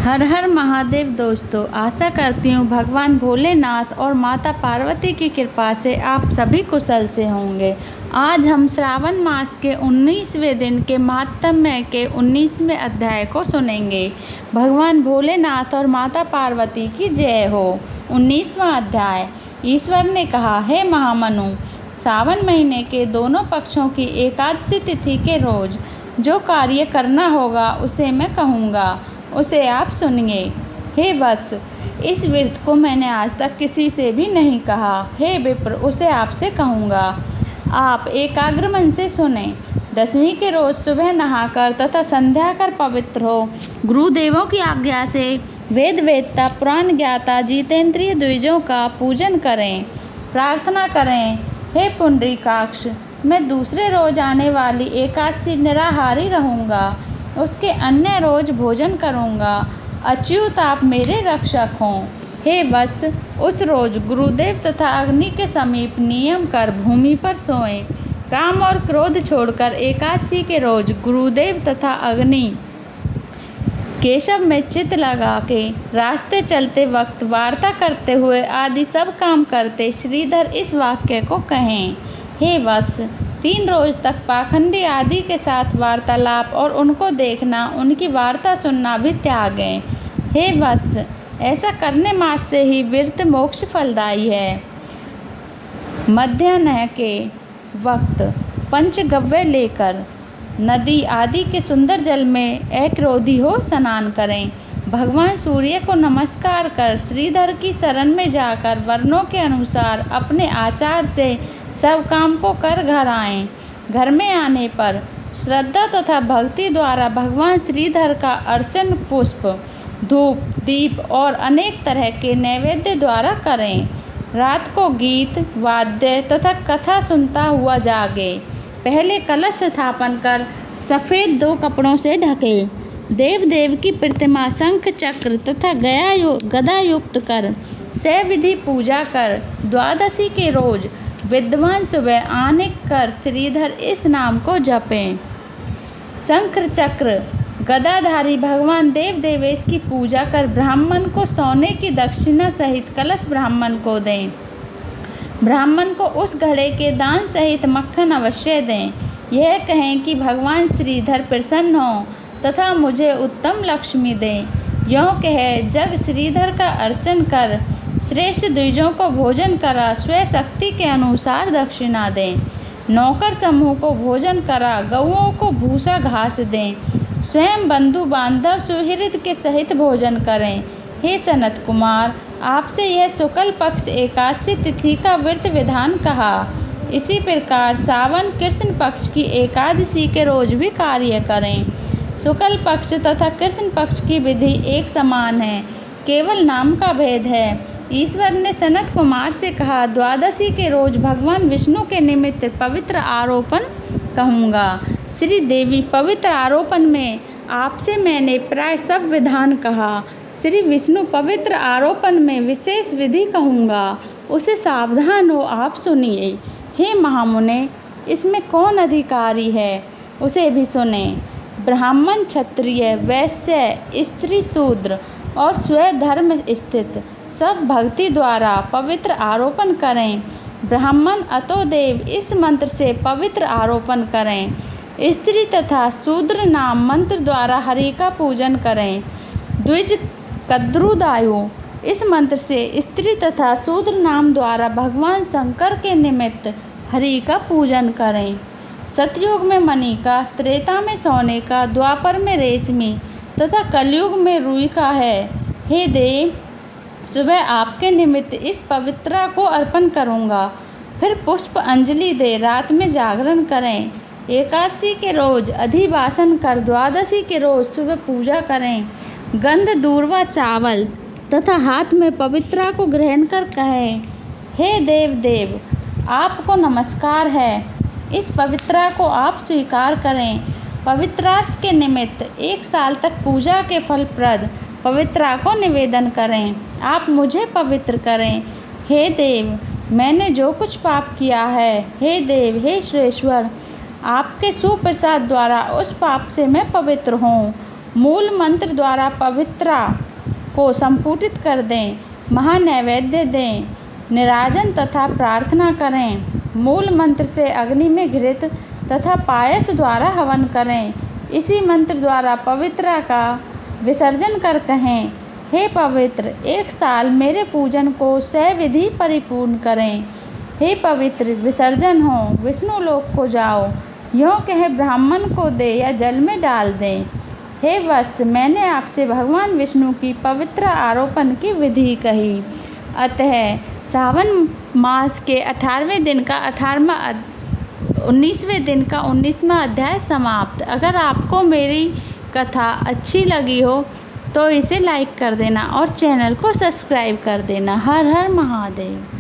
हर हर महादेव। दोस्तों, आशा करती हूँ भगवान भोलेनाथ और माता पार्वती की कृपा से आप सभी कुशल से होंगे। आज हम श्रावण मास के 19वें दिन के महात्म्य के 19वें अध्याय को सुनेंगे। भगवान भोलेनाथ और माता पार्वती की जय हो। 19वां अध्याय। ईश्वर ने कहा, हे महामनु, सावन महीने के दोनों पक्षों की एकादशी तिथि के रोज जो कार्य करना होगा उसे मैं कहूँगा, उसे आप सुनिए। हे वत्स, इस व्रत को मैंने आज तक किसी से भी नहीं कहा। हे विप्र, उसे आपसे कहूँगा। आप एकाग्र मन से सुने। दशमी के रोज सुबह नहाकर तथा संध्या कर पवित्र हो गुरुदेवों की आज्ञा से वेद वेदता पुराण ज्ञाता जितेंद्रिय द्विजों का पूजन करें। प्रार्थना करें, हे पुंडरीकाक्ष, मैं दूसरे रोज आने वाली एकादशी निराहारी रहूँगा, उसके अन्य रोज भोजन करूँगा। अच्युत, आप मेरे रक्षक हों। हे वत्स, उस रोज गुरुदेव तथा अग्नि के समीप नियम कर भूमि पर सोएं। काम और क्रोध छोड़कर एकादशी के रोज गुरुदेव तथा अग्नि केशव में चित्त लगा के रास्ते चलते वक्त वार्ता करते हुए आदि सब काम करते श्रीधर इस वाक्य को कहें। हे वत्स, 3 रोज तक पाखंडी आदि के साथ वार्तालाप और उनको देखना, उनकी वार्ता सुनना भी त्यागें। हे वत्स, ऐसा करने मात्र से ही व्रत मोक्ष फलदायी है। मध्याह्न के वक्त पंचगव्य लेकर नदी आदि के सुंदर जल में अक्रोधी हो स्नान करें। भगवान सूर्य को नमस्कार कर श्रीधर की शरण में जाकर वर्णों के अनुसार अपने आचार से सब काम को कर घर आएं। घर में आने पर श्रद्धा तथा भक्ति द्वारा भगवान श्रीधर का अर्चन पुष्प, धूप, दीप और अनेक तरह के नैवेद्य द्वारा करें। रात को गीत, वाद्य तथा कथा सुनता हुआ जागे। पहले कलश स्थापन कर सफ़ेद 2 कपड़ों से ढके। देव देव की प्रतिमा शंख चक्र तथा गदा युक्त कर सविधि पूजा कर द्वादशी के रोज विद्वान सुबह आने कर श्रीधर इस नाम को जपें। शंख चक्र गदाधारी भगवान देव देवेश की पूजा कर ब्राह्मण को सोने की दक्षिणा सहित कलश ब्राह्मण को दें। ब्राह्मण को उस घड़े के दान सहित मक्खन अवश्य दें। यह कहें कि भगवान श्रीधर प्रसन्न हो तथा मुझे उत्तम लक्ष्मी दें। यों कह जग श्रीधर का अर्चन कर श्रेष्ठ द्विजों को भोजन करा, स्वशक्ति के अनुसार दक्षिणा दें। नौकर समूह को भोजन करा, गौओं को भूसा घास दें। स्वयं बंधु बांधव सुहृद के सहित भोजन करें। हे सनत कुमार, आपसे यह शुक्ल पक्ष एकादशी तिथि का व्रत विधान कहा। इसी प्रकार सावन कृष्ण पक्ष की एकादशी के रोज भी कार्य करें। शुक्ल पक्ष तथा कृष्ण पक्ष की विधि एक समान है, केवल नाम का भेद है। ईश्वर ने सनत कुमार से कहा, द्वादशी के रोज भगवान विष्णु के निमित्त पवित्र आरोपण कहूँगा। श्री देवी, पवित्र आरोपण में आपसे मैंने प्राय सब विधान कहा। श्री विष्णु, पवित्र आरोपण में विशेष विधि कहूँगा, उसे सावधान हो आप सुनिए। हे महामुने, इसमें कौन अधिकारी है, उसे भी सुने। ब्राह्मण, क्षत्रिय, वैश्य, स्त्री, शूद्र और स्वधर्म स्थित सब भक्ति द्वारा पवित्र आरोपण करें। ब्राह्मण अतो देव इस मंत्र से पवित्र आरोपण करें। स्त्री तथा शूद्र नाम मंत्र द्वारा हरि का पूजन करें। द्विज कद्रुदायु इस मंत्र से स्त्री तथा शूद्र नाम द्वारा भगवान शंकर के निमित्त हरि का पूजन करें। सतयुग में मणि का, त्रेता में सोने का, द्वापर में रेशमी तथा कलयुग में रुई का है। हे देव, सुबह आपके निमित्त इस पवित्रा को अर्पण करूँगा। फिर पुष्प अंजलि दे रात में जागरण करें। एकादशी के रोज अधिवासन कर द्वादशी के रोज सुबह पूजा करें। गंध दूर्वा चावल तथा हाथ में पवित्रा को ग्रहण कर कहें, हे देव देव, आपको नमस्कार है। इस पवित्रा को आप स्वीकार करें। पवित्रार्थ के निमित्त 1 साल तक पूजा के फलप्रद पवित्रा को निवेदन करें। आप मुझे पवित्र करें। हे देव, मैंने जो कुछ पाप किया है, हे देव, हे श्रेश्वर, आपके सुप्रसाद द्वारा उस पाप से मैं पवित्र हूँ। मूल मंत्र द्वारा पवित्रा को संपुटित कर दें। महानैवेद्य दें, निराजन तथा प्रार्थना करें। मूल मंत्र से अग्नि में घृत तथा पायस द्वारा हवन करें। इसी मंत्र द्वारा पवित्रा का विसर्जन कर कहें, हे पवित्र, 1 साल मेरे पूजन को सविधि परिपूर्ण करें। हे पवित्र, विसर्जन हो, विष्णु लोक को जाओ, यों कहे ब्राह्मण को दे या जल में डाल दें। हे वत्स, मैंने आपसे भगवान विष्णु की पवित्र आरोपण की विधि कही। अतः सावन मास के 18वें दिन का 19वें दिन का 19वां अध्याय समाप्त। अगर आपको मेरी कथा अच्छी लगी हो तो इसे लाइक कर देना और चैनल को सब्सक्राइब कर देना। हर हर महादेव।